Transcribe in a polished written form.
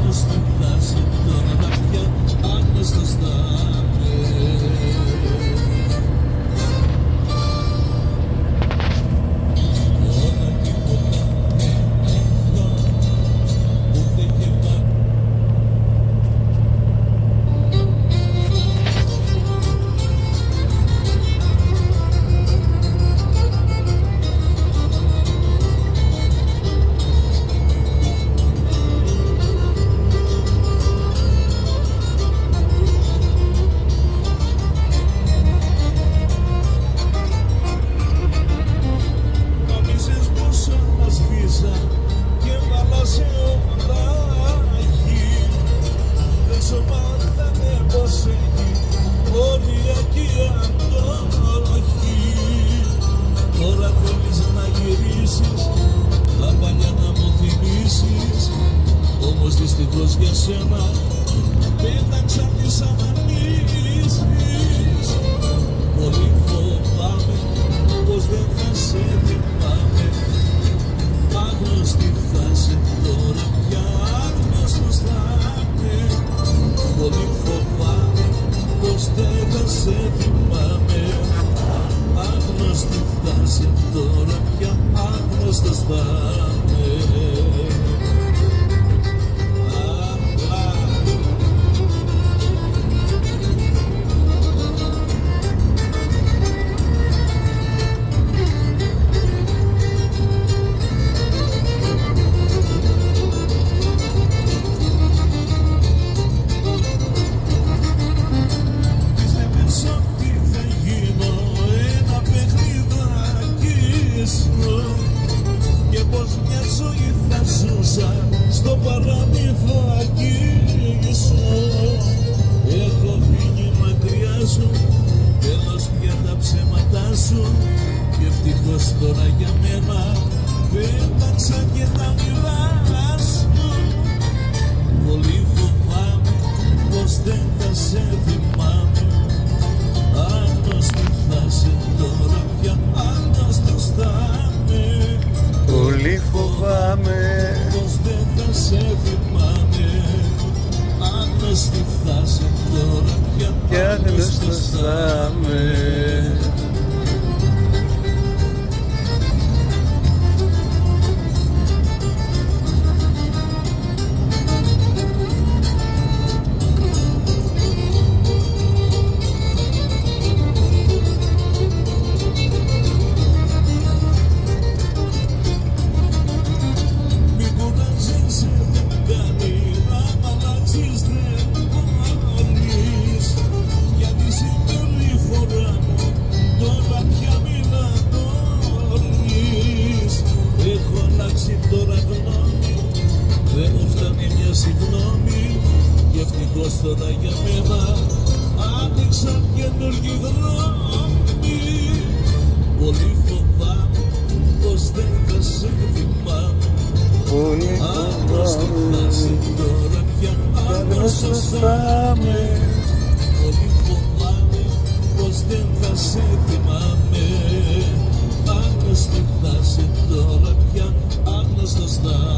Άγνωστη φτάσει τώρα πια, άγνωστος θα τώρα θέλεις να γυρίσεις, τα παλιά να μου θυμίσεις, όμως δυστυχώς για σένα πέταξα τις αναμνήσεις. Πολύ φοβάμαι πως δεν θα σε θυμάμαι, άγνωστη θα σε τώρα πια, άγνωστος θα είμαι. Πολύ φοβάμαι πως δεν θα σε θυμάμαι, άγνωστη φτάσει τώρα πια, άγνωστος θα είμαι. Και πως μια ζωή θα ζούσα, στο παράδειγμα θα αγγίσω. Έχω φύγει μακριά σου, τέλος πια τα ψέματά σου, και ευτυχώς τώρα για μένα πέταξα και τα μοιρά σου. Πολύ φοβάμαι πως δεν θα σε θυμάμαι, άγνωστη θα σε τώρα πια, άγνωστος θα είμαι. Πολύ φοβάμαι πως δεν θα σε θυμάμαι, άγνωστη θα σε τώρα πια, και άγνωστος θα είμαι. Δεν μου φτάνει μια συγγνώμη, και ευτυχώς τώρα για μένα άνοιξαν καινούργιοι δρόμοι. Πολύ φοβάμαι πως δεν θα σε θυμάμαι, άγνωστη φτάσει τώρα πια, άγνωστος θα είμαι. Πολύ φοβάμαι πως δεν θα σε θυμάμαι, άγνωστη φτάσει τώρα πια, άγνωστος θα είμαι.